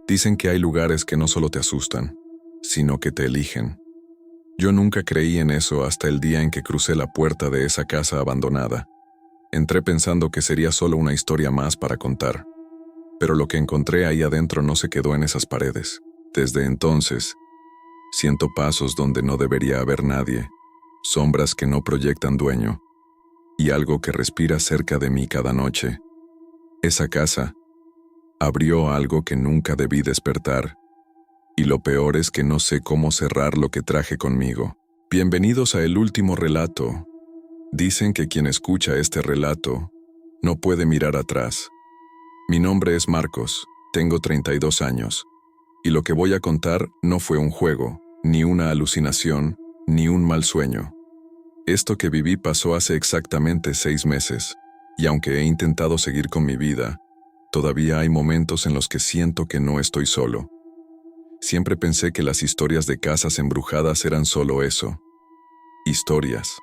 Dicen que hay lugares que no solo te asustan, sino que te eligen. Yo nunca creí en eso hasta el día en que crucé la puerta de esa casa abandonada. Entré pensando que sería solo una historia más para contar, pero lo que encontré ahí adentro no se quedó en esas paredes. Desde entonces, siento pasos donde no debería haber nadie, sombras que no proyectan dueño, y algo que respira cerca de mí cada noche. Esa casa abrió algo que nunca debí despertar, y lo peor es que no sé cómo cerrar lo que traje conmigo. Bienvenidos a el último relato. Dicen que quien escucha este relato no puede mirar atrás. Mi nombre es Marcos, tengo 32 años, y lo que voy a contar no fue un juego, ni una alucinación, ni un mal sueño. Esto que viví pasó hace exactamente 6 meses, y aunque he intentado seguir con mi vida, todavía hay momentos en los que siento que no estoy solo. Siempre pensé que las historias de casas embrujadas eran solo eso. Historias.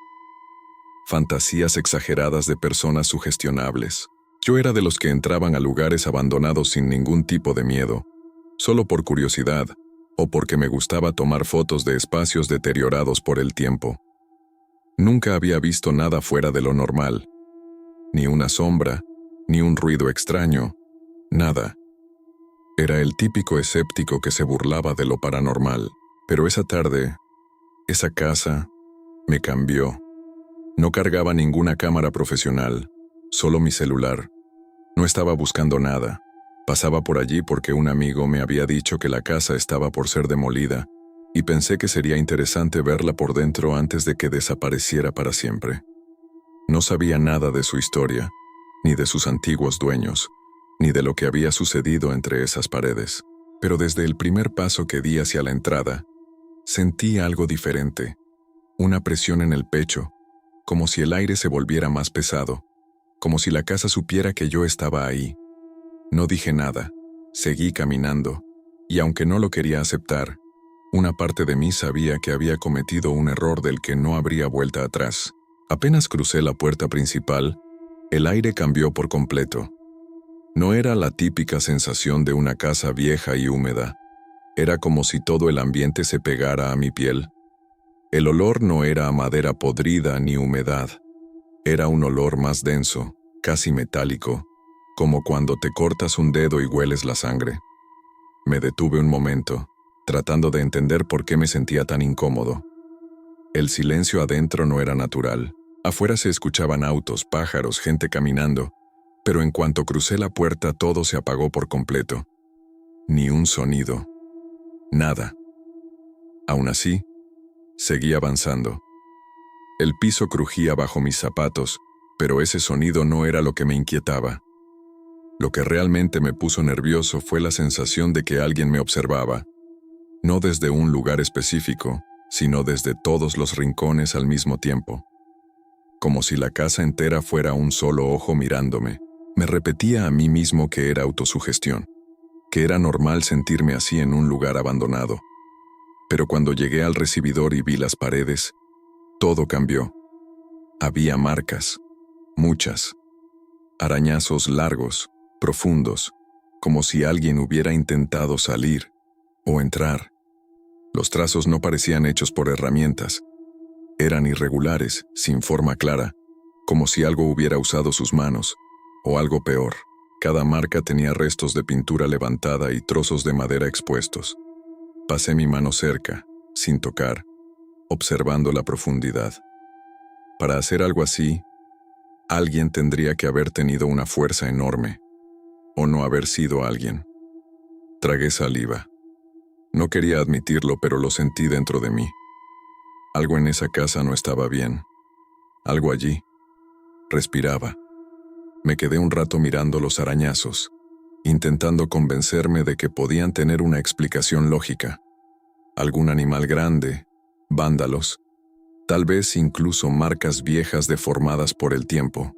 Fantasías exageradas de personas sugestionables. Yo era de los que entraban a lugares abandonados sin ningún tipo de miedo, solo por curiosidad, o porque me gustaba tomar fotos de espacios deteriorados por el tiempo. Nunca había visto nada fuera de lo normal. Ni una sombra, ni un ruido extraño, nada. Era el típico escéptico que se burlaba de lo paranormal, pero esa tarde, esa casa, me cambió. No cargaba ninguna cámara profesional, solo mi celular. No estaba buscando nada. Pasaba por allí porque un amigo me había dicho que la casa estaba por ser demolida, y pensé que sería interesante verla por dentro antes de que desapareciera para siempre. No sabía nada de su historia, ni de sus antiguos dueños, ni de lo que había sucedido entre esas paredes. Pero desde el primer paso que di hacia la entrada, sentí algo diferente, una presión en el pecho, como si el aire se volviera más pesado, como si la casa supiera que yo estaba ahí. No dije nada, seguí caminando, y aunque no lo quería aceptar, una parte de mí sabía que había cometido un error del que no habría vuelta atrás. Apenas crucé la puerta principal, el aire cambió por completo. No era la típica sensación de una casa vieja y húmeda. Era como si todo el ambiente se pegara a mi piel. El olor no era a madera podrida ni humedad. Era un olor más denso, casi metálico, como cuando te cortas un dedo y hueles la sangre. Me detuve un momento, tratando de entender por qué me sentía tan incómodo. El silencio adentro no era natural. Afuera se escuchaban autos, pájaros, gente caminando, pero en cuanto crucé la puerta todo se apagó por completo. Ni un sonido. Nada. Aún así, seguí avanzando. El piso crujía bajo mis zapatos, pero ese sonido no era lo que me inquietaba. Lo que realmente me puso nervioso fue la sensación de que alguien me observaba, no desde un lugar específico, sino desde todos los rincones al mismo tiempo. Como si la casa entera fuera un solo ojo mirándome. Me repetía a mí mismo que era autosugestión, que era normal sentirme así en un lugar abandonado. Pero cuando llegué al recibidor y vi las paredes, todo cambió. Había marcas, muchas, arañazos largos, profundos, como si alguien hubiera intentado salir o entrar. Los trazos no parecían hechos por herramientas. Eran irregulares, sin forma clara, como si algo hubiera usado sus manos, o algo peor. Cada marca tenía restos de pintura levantada y trozos de madera expuestos. Pasé mi mano cerca, sin tocar, observando la profundidad. Para hacer algo así, alguien tendría que haber tenido una fuerza enorme, o no haber sido alguien. Tragué saliva. No quería admitirlo, pero lo sentí dentro de mí. Algo en esa casa no estaba bien. Algo allí. Respiraba. Me quedé un rato mirando los arañazos, intentando convencerme de que podían tener una explicación lógica. Algún animal grande, vándalos, tal vez incluso marcas viejas deformadas por el tiempo.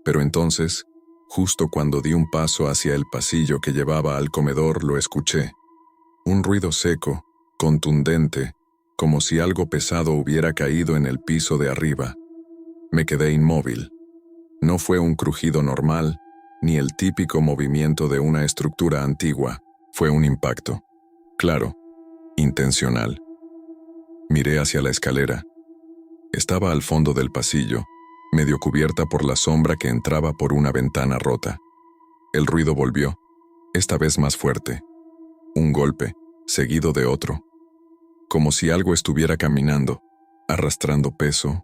Pero entonces, justo cuando di un paso hacia el pasillo que llevaba al comedor, lo escuché. Un ruido seco, contundente, como si algo pesado hubiera caído en el piso de arriba. Me quedé inmóvil. No fue un crujido normal, ni el típico movimiento de una estructura antigua. Fue un impacto. Claro, intencional. Miré hacia la escalera. Estaba al fondo del pasillo, medio cubierta por la sombra que entraba por una ventana rota. El ruido volvió, esta vez más fuerte. Un golpe, seguido de otro. Como si algo estuviera caminando, arrastrando peso,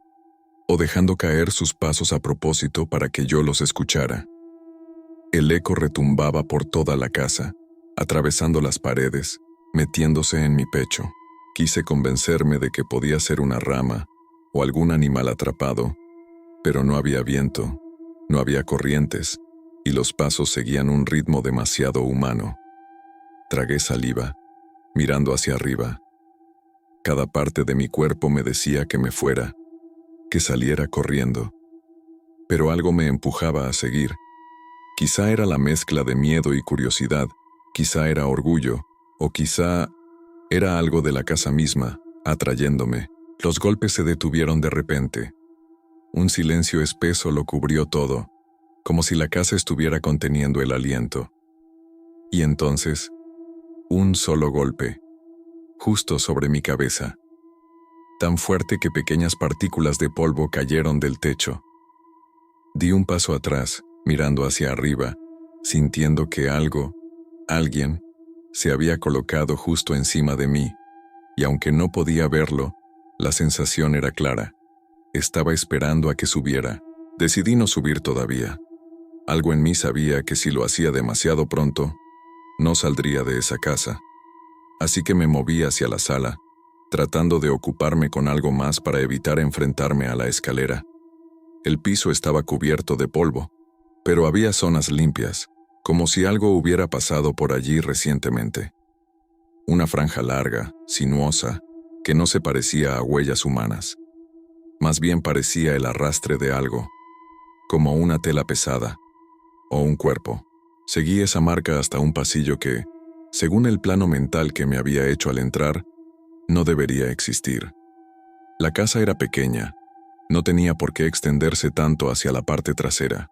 o dejando caer sus pasos a propósito para que yo los escuchara. El eco retumbaba por toda la casa, atravesando las paredes, metiéndose en mi pecho. Quise convencerme de que podía ser una rama o algún animal atrapado, pero no había viento, no había corrientes, y los pasos seguían un ritmo demasiado humano. Tragué saliva, mirando hacia arriba. Cada parte de mi cuerpo me decía que me fuera, que saliera corriendo. Pero algo me empujaba a seguir. Quizá era la mezcla de miedo y curiosidad, quizá era orgullo, o quizá era algo de la casa misma, atrayéndome. Los golpes se detuvieron de repente. Un silencio espeso lo cubrió todo, como si la casa estuviera conteniendo el aliento. Y entonces, un solo golpe, justo sobre mi cabeza, tan fuerte que pequeñas partículas de polvo cayeron del techo. Di un paso atrás, mirando hacia arriba, sintiendo que alguien, se había colocado justo encima de mí, y aunque no podía verlo, la sensación era clara. Estaba esperando a que subiera. Decidí no subir todavía. Algo en mí sabía que si lo hacía demasiado pronto, no saldría de esa casa. Así que me moví hacia la sala, tratando de ocuparme con algo más para evitar enfrentarme a la escalera. El piso estaba cubierto de polvo, pero había zonas limpias, como si algo hubiera pasado por allí recientemente. Una franja larga, sinuosa, que no se parecía a huellas humanas. Más bien parecía el arrastre de algo, como una tela pesada, o un cuerpo. Seguí esa marca hasta un pasillo que, según el plano mental que me había hecho al entrar, no debería existir. La casa era pequeña, no tenía por qué extenderse tanto hacia la parte trasera.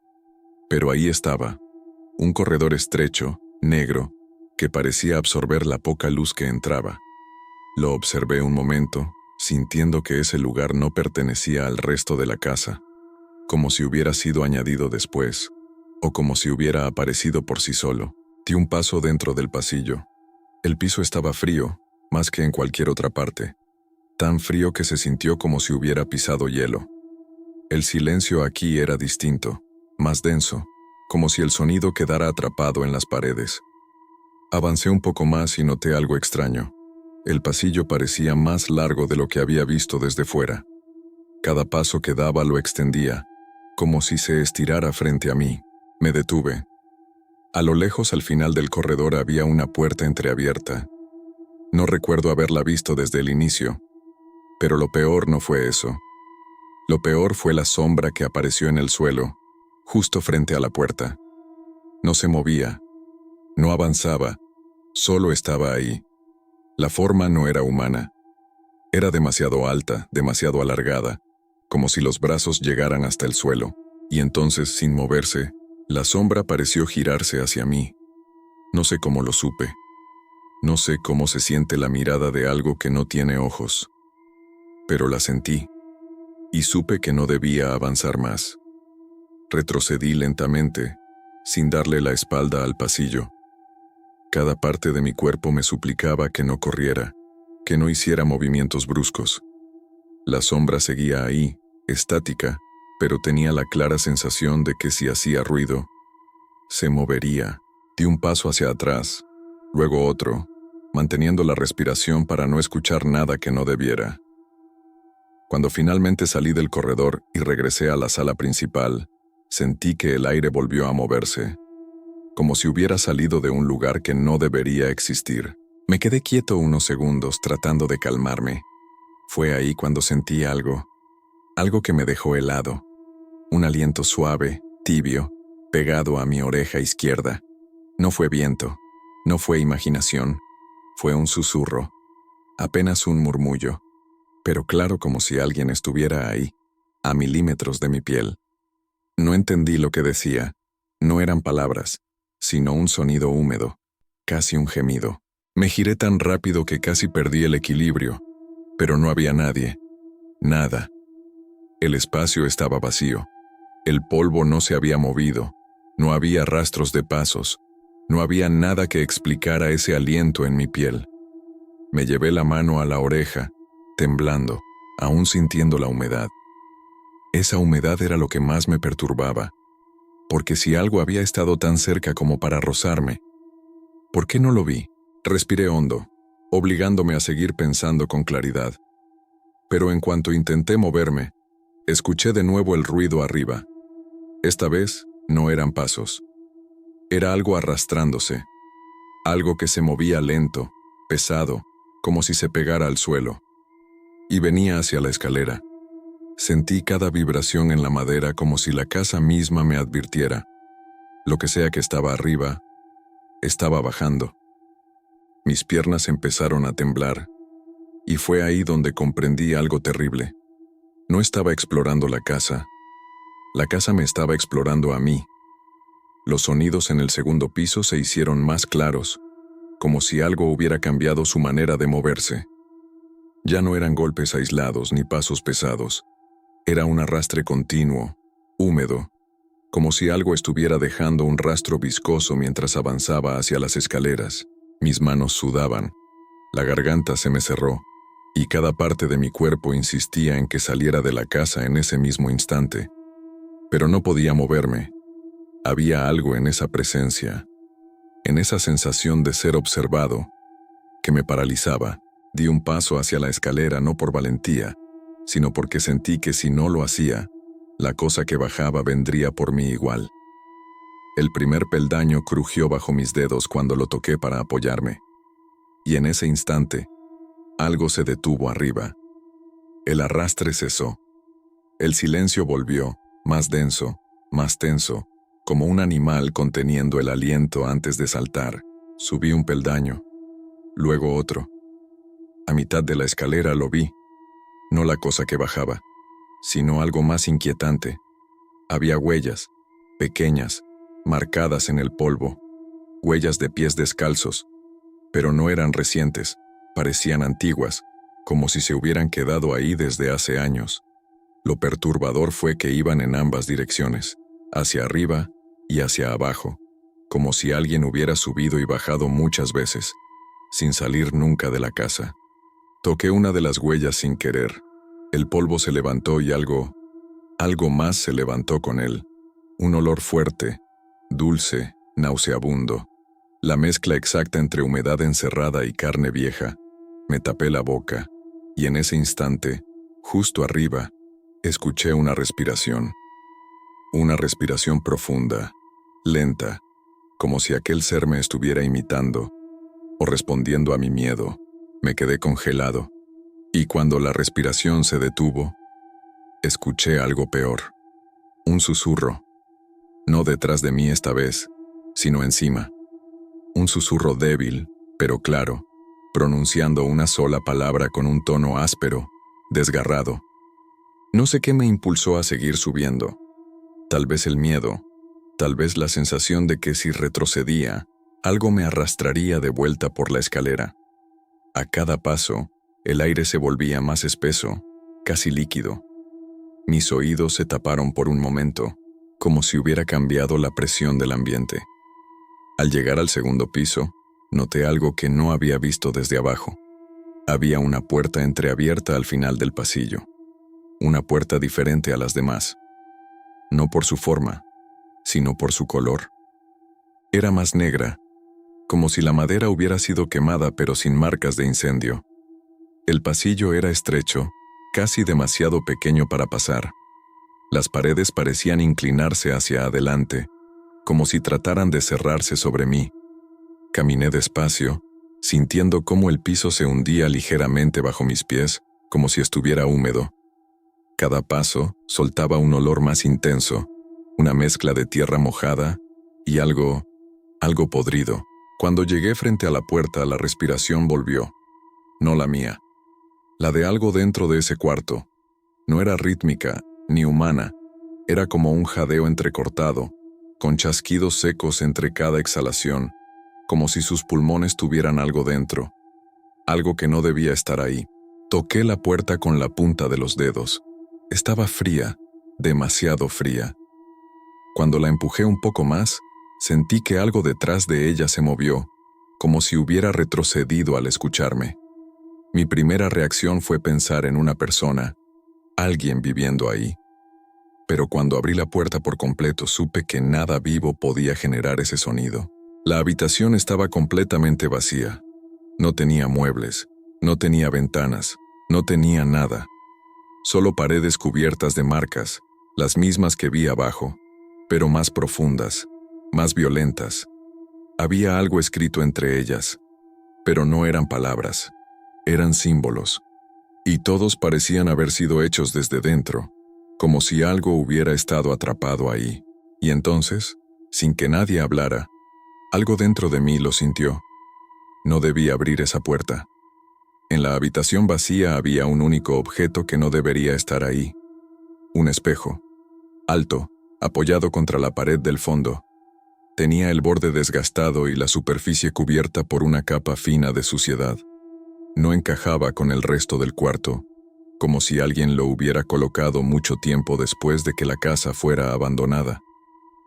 Pero ahí estaba, un corredor estrecho, negro, que parecía absorber la poca luz que entraba. Lo observé un momento, sintiendo que ese lugar no pertenecía al resto de la casa, como si hubiera sido añadido después, o como si hubiera aparecido por sí solo. Di un paso dentro del pasillo. El piso estaba frío, más que en cualquier otra parte, tan frío que se sintió como si hubiera pisado hielo. El silencio aquí era distinto, más denso, como si el sonido quedara atrapado en las paredes. Avancé un poco más y noté algo extraño. El pasillo parecía más largo de lo que había visto desde fuera. Cada paso que daba lo extendía, como si se estirara frente a mí. Me detuve. A lo lejos, al final del corredor, había una puerta entreabierta. No recuerdo haberla visto desde el inicio, pero lo peor no fue eso. Lo peor fue la sombra que apareció en el suelo, justo frente a la puerta. No se movía, no avanzaba, solo estaba ahí. La forma no era humana. Era demasiado alta, demasiado alargada, como si los brazos llegaran hasta el suelo, y entonces, sin moverse, la sombra pareció girarse hacia mí. No sé cómo lo supe. No sé cómo se siente la mirada de algo que no tiene ojos. Pero la sentí, y supe que no debía avanzar más. Retrocedí lentamente, sin darle la espalda al pasillo. Cada parte de mi cuerpo me suplicaba que no corriera, que no hiciera movimientos bruscos. La sombra seguía ahí, estática, pero tenía la clara sensación de que si hacía ruido, se movería. Di un paso hacia atrás, luego otro, manteniendo la respiración para no escuchar nada que no debiera. Cuando finalmente salí del corredor y regresé a la sala principal, sentí que el aire volvió a moverse, como si hubiera salido de un lugar que no debería existir. Me quedé quieto unos segundos tratando de calmarme. Fue ahí cuando sentí algo que me dejó helado. Un aliento suave, tibio, pegado a mi oreja izquierda. No fue viento, no fue imaginación, fue un susurro, apenas un murmullo, pero claro como si alguien estuviera ahí, a milímetros de mi piel. No entendí lo que decía, no eran palabras, sino un sonido húmedo, casi un gemido. Me giré tan rápido que casi perdí el equilibrio, pero no había nadie, nada. El espacio estaba vacío. El polvo no se había movido, no había rastros de pasos, no había nada que explicara ese aliento en mi piel. Me llevé la mano a la oreja, temblando, aún sintiendo la humedad. Esa humedad era lo que más me perturbaba, porque si algo había estado tan cerca como para rozarme, ¿por qué no lo vi? Respiré hondo, obligándome a seguir pensando con claridad. Pero en cuanto intenté moverme, escuché de nuevo el ruido arriba. Esta vez no eran pasos. Era algo arrastrándose, algo que se movía lento, pesado, como si se pegara al suelo. Y venía hacia la escalera. Sentí cada vibración en la madera como si la casa misma me advirtiera. Lo que sea que estaba arriba, estaba bajando. Mis piernas empezaron a temblar, y fue ahí donde comprendí algo terrible. No estaba explorando la casa me estaba explorando a mí. Los sonidos en el segundo piso se hicieron más claros, como si algo hubiera cambiado su manera de moverse. Ya no eran golpes aislados ni pasos pesados. Era un arrastre continuo, húmedo, como si algo estuviera dejando un rastro viscoso mientras avanzaba hacia las escaleras. Mis manos sudaban, la garganta se me cerró, y cada parte de mi cuerpo insistía en que saliera de la casa en ese mismo instante. Pero no podía moverme. Había algo en esa presencia, en esa sensación de ser observado, que me paralizaba. Di un paso hacia la escalera no por valentía, sino porque sentí que si no lo hacía, la cosa que bajaba vendría por mí igual. El primer peldaño crujió bajo mis dedos cuando lo toqué para apoyarme. Y en ese instante, algo se detuvo arriba. El arrastre cesó. El silencio volvió, más denso, más tenso, como un animal conteniendo el aliento antes de saltar. Subí un peldaño, luego otro. A mitad de la escalera lo vi, no la cosa que bajaba, sino algo más inquietante. Había huellas, pequeñas, marcadas en el polvo, huellas de pies descalzos, pero no eran recientes, parecían antiguas, como si se hubieran quedado ahí desde hace años. Lo perturbador fue que iban en ambas direcciones, hacia arriba y hacia abajo, como si alguien hubiera subido y bajado muchas veces, sin salir nunca de la casa. Toqué una de las huellas sin querer. El polvo se levantó y algo más se levantó con él. Un olor fuerte, dulce, nauseabundo. La mezcla exacta entre humedad encerrada y carne vieja. Me tapé la boca, y en ese instante, justo arriba, escuché una respiración. Una respiración profunda, lenta, como si aquel ser me estuviera imitando, o respondiendo a mi miedo. Me quedé congelado, y cuando la respiración se detuvo, escuché algo peor. Un susurro. No detrás de mí esta vez, sino encima. Un susurro débil, pero claro, pronunciando una sola palabra con un tono áspero, desgarrado. No sé qué me impulsó a seguir subiendo. Tal vez el miedo, tal vez la sensación de que si retrocedía, algo me arrastraría de vuelta por la escalera. A cada paso, el aire se volvía más espeso, casi líquido. Mis oídos se taparon por un momento, como si hubiera cambiado la presión del ambiente. Al llegar al segundo piso, noté algo que no había visto desde abajo. Había una puerta entreabierta al final del pasillo. Una puerta diferente a las demás. No por su forma, sino por su color. Era más negra, como si la madera hubiera sido quemada pero sin marcas de incendio. El pasillo era estrecho, casi demasiado pequeño para pasar. Las paredes parecían inclinarse hacia adelante, como si trataran de cerrarse sobre mí. Caminé despacio, sintiendo cómo el piso se hundía ligeramente bajo mis pies, como si estuviera húmedo. Cada paso soltaba un olor más intenso, una mezcla de tierra mojada y algo podrido. Cuando llegué frente a la puerta, la respiración volvió. No la mía. La de algo dentro de ese cuarto. No era rítmica, ni humana. Era como un jadeo entrecortado, con chasquidos secos entre cada exhalación. como si sus pulmones tuvieran algo dentro, algo que no debía estar ahí. Toqué la puerta con la punta de los dedos. Estaba fría, demasiado fría. Cuando la empujé un poco más, sentí que algo detrás de ella se movió, como si hubiera retrocedido al escucharme. Mi primera reacción fue pensar en una persona, alguien viviendo ahí. Pero cuando abrí la puerta por completo supe que nada vivo podía generar ese sonido. La habitación estaba completamente vacía. No tenía muebles, no tenía ventanas, no tenía nada. Solo paredes cubiertas de marcas, las mismas que vi abajo, pero más profundas, más violentas. Había algo escrito entre ellas, pero no eran palabras, eran símbolos. Y todos parecían haber sido hechos desde dentro, como si algo hubiera estado atrapado ahí. Y entonces, sin que nadie hablara, algo dentro de mí lo sintió. No debía abrir esa puerta. En la habitación vacía había un único objeto que no debería estar ahí. Un espejo, alto, apoyado contra la pared del fondo. Tenía el borde desgastado y la superficie cubierta por una capa fina de suciedad. No encajaba con el resto del cuarto, como si alguien lo hubiera colocado mucho tiempo después de que la casa fuera abandonada.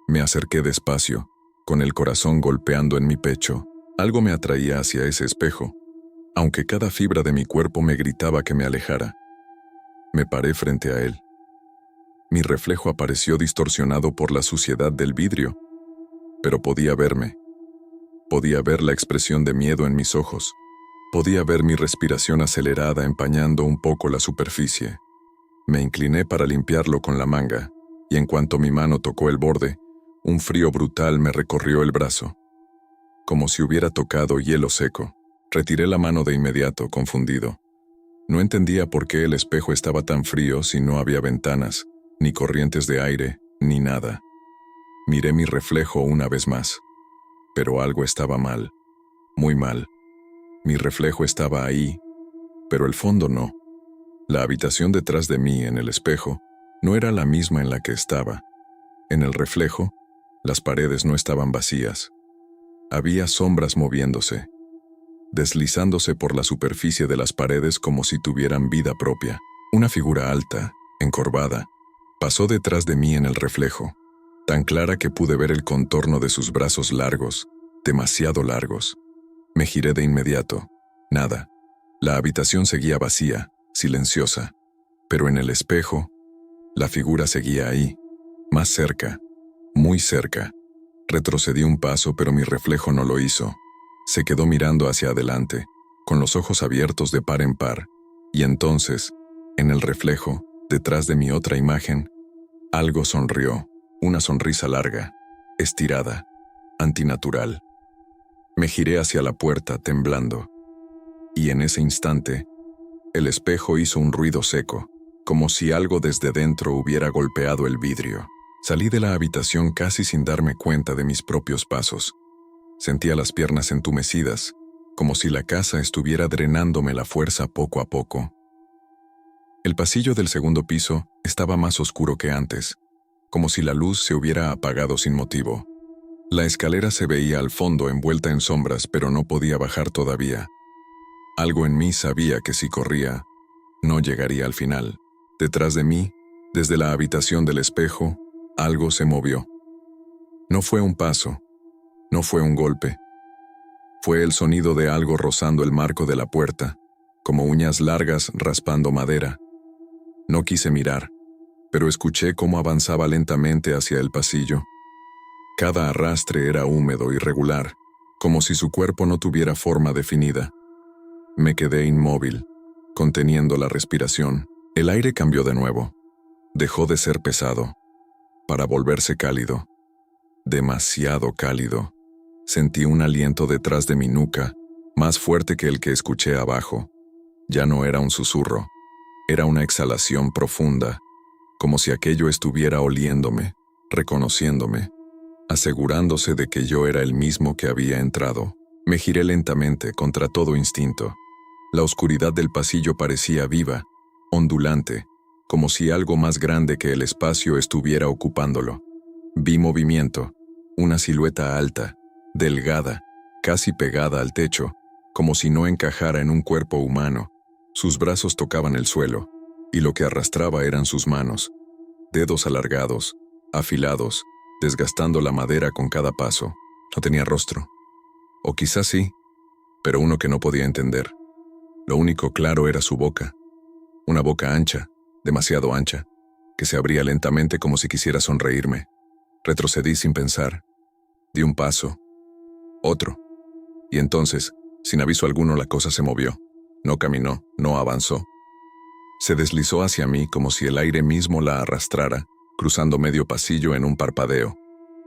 Me acerqué despacio, con el corazón golpeando en mi pecho. Algo me atraía hacia ese espejo, aunque cada fibra de mi cuerpo me gritaba que me alejara. Me paré frente a él. Mi reflejo apareció distorsionado por la suciedad del vidrio, pero podía verme. Podía ver la expresión de miedo en mis ojos. Podía ver mi respiración acelerada empañando un poco la superficie. Me incliné para limpiarlo con la manga, y en cuanto mi mano tocó el borde, un frío brutal me recorrió el brazo. Como si hubiera tocado hielo seco. Retiré la mano de inmediato, confundido. No entendía por qué el espejo estaba tan frío si no había ventanas, ni corrientes de aire, ni nada. Miré mi reflejo una vez más. Pero algo estaba mal. Muy mal. Mi reflejo estaba ahí, pero el fondo no. La habitación detrás de mí, en el espejo, no era la misma en la que estaba. En el reflejo, las paredes no estaban vacías. Había sombras moviéndose, deslizándose por la superficie de las paredes como si tuvieran vida propia. Una figura alta, encorvada, pasó detrás de mí en el reflejo, tan clara que pude ver el contorno de sus brazos largos, demasiado largos. Me giré de inmediato. Nada. La habitación seguía vacía, silenciosa, pero en el espejo, la figura seguía ahí, más cerca, muy cerca. Retrocedí un paso, pero mi reflejo no lo hizo. Se quedó mirando hacia adelante, con los ojos abiertos de par en par, y entonces, en el reflejo, detrás de mi otra imagen, algo sonrió, una sonrisa larga, estirada, antinatural. Me giré hacia la puerta, temblando, y en ese instante, el espejo hizo un ruido seco, como si algo desde dentro hubiera golpeado el vidrio. Salí de la habitación casi sin darme cuenta de mis propios pasos. Sentía las piernas entumecidas, como si la casa estuviera drenándome la fuerza poco a poco. El pasillo del segundo piso estaba más oscuro que antes, como si la luz se hubiera apagado sin motivo. La escalera se veía al fondo envuelta en sombras, pero no podía bajar todavía. Algo en mí sabía que si corría, no llegaría al final. Detrás de mí, desde la habitación del espejo, algo se movió. No fue un paso, no fue un golpe. Fue el sonido de algo rozando el marco de la puerta, como uñas largas raspando madera. No quise mirar, pero escuché cómo avanzaba lentamente hacia el pasillo. Cada arrastre era húmedo y regular, como si su cuerpo no tuviera forma definida. Me quedé inmóvil, conteniendo la respiración. El aire cambió de nuevo. Dejó de ser pesado, para volverse cálido. Demasiado cálido. Sentí un aliento detrás de mi nuca, más fuerte que el que escuché abajo. Ya no era un susurro, era una exhalación profunda, como si aquello estuviera oliéndome, reconociéndome, asegurándose de que yo era el mismo que había entrado. Me giré lentamente contra todo instinto. La oscuridad del pasillo parecía viva, ondulante, como si algo más grande que el espacio estuviera ocupándolo. Vi movimiento, una silueta alta, delgada, casi pegada al techo, como si no encajara en un cuerpo humano. Sus brazos tocaban el suelo, y lo que arrastraba eran sus manos, dedos alargados, afilados, desgastando la madera con cada paso. No tenía rostro. O quizás sí, pero uno que no podía entender. Lo único claro era su boca. Una boca ancha, demasiado ancha, que se abría lentamente como si quisiera sonreírme. Retrocedí sin pensar. Di un paso, otro. Y entonces, sin aviso alguno, la cosa se movió. No caminó, no avanzó. Se deslizó hacia mí como si el aire mismo la arrastrara, cruzando medio pasillo en un parpadeo.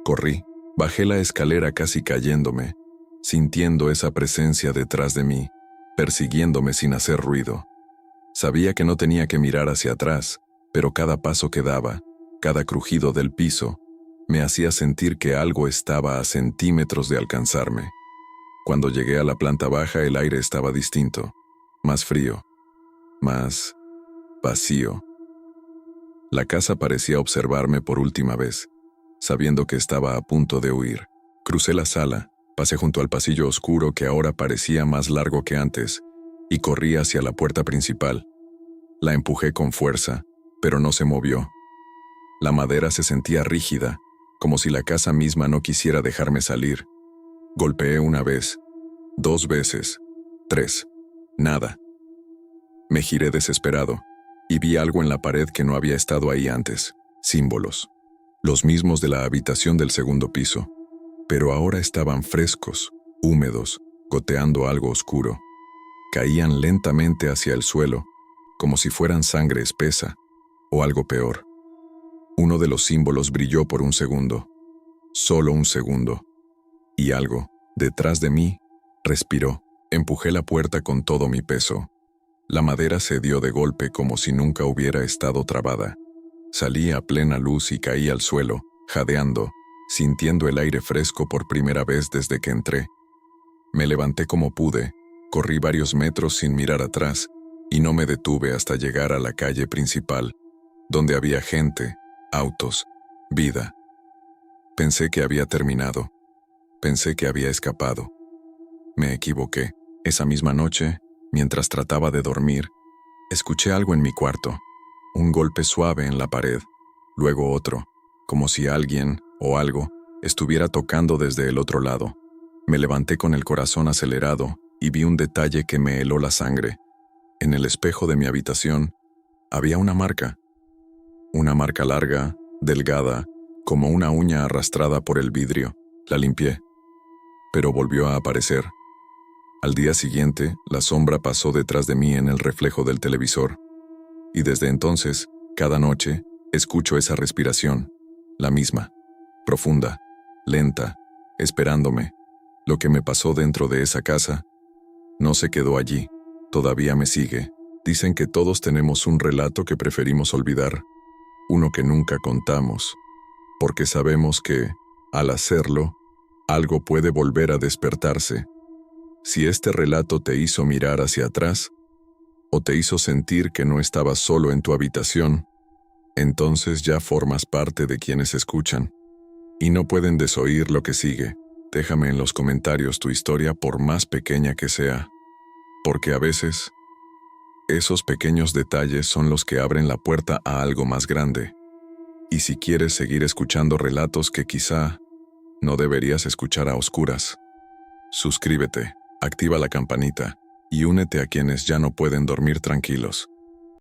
Corrí, bajé la escalera casi cayéndome, sintiendo esa presencia detrás de mí, persiguiéndome sin hacer ruido. Sabía que no tenía que mirar hacia atrás, pero cada paso que daba, cada crujido del piso, me hacía sentir que algo estaba a centímetros de alcanzarme. Cuando llegué a la planta baja, el aire estaba distinto, más frío, más vacío. La casa parecía observarme por última vez, sabiendo que estaba a punto de huir. Crucé la sala, pasé junto al pasillo oscuro que ahora parecía más largo que antes, y corrí hacia la puerta principal. La empujé con fuerza, pero no se movió. La madera se sentía rígida, como si la casa misma no quisiera dejarme salir. Golpeé una vez, 2 veces, 3. Nada. Me giré desesperado, y vi algo en la pared que no había estado ahí antes. Símbolos. Los mismos de la habitación del segundo piso, pero ahora estaban frescos, húmedos, goteando algo oscuro. Caían lentamente hacia el suelo, como si fueran sangre espesa, o algo peor. Uno de los símbolos brilló por un segundo, solo un segundo, y algo, detrás de mí, respiró. Empujé la puerta con todo mi peso. La madera cedió de golpe como si nunca hubiera estado trabada. Salí a plena luz y caí al suelo, jadeando, sintiendo el aire fresco por primera vez desde que entré. Me levanté como pude, corrí varios metros sin mirar atrás, y no me detuve hasta llegar a la calle principal, donde había gente, autos, vida. Pensé que había terminado. Pensé que había escapado. Me equivoqué. Esa misma noche, mientras trataba de dormir, escuché algo en mi cuarto. Un golpe suave en la pared, luego otro, como si alguien o algo estuviera tocando desde el otro lado. Me levanté con el corazón acelerado y vi un detalle que me heló la sangre. En el espejo de mi habitación había una marca larga, delgada, como una uña arrastrada por el vidrio. La limpié, pero volvió a aparecer. Al día siguiente, la sombra pasó detrás de mí en el reflejo del televisor. Y desde entonces, cada noche, escucho esa respiración, la misma, profunda, lenta, esperándome. Lo que me pasó dentro de esa casa no se quedó allí, todavía me sigue. Dicen que todos tenemos un relato que preferimos olvidar, uno que nunca contamos, porque sabemos que, al hacerlo, algo puede volver a despertarse. Si este relato te hizo mirar hacia atrás, o te hizo sentir que no estabas solo en tu habitación, entonces ya formas parte de quienes escuchan, y no pueden desoír lo que sigue. Déjame en los comentarios tu historia, por más pequeña que sea, porque a veces, esos pequeños detalles son los que abren la puerta a algo más grande. Y si quieres seguir escuchando relatos que quizá no deberías escuchar a oscuras, suscríbete, activa la campanita y únete a quienes ya no pueden dormir tranquilos.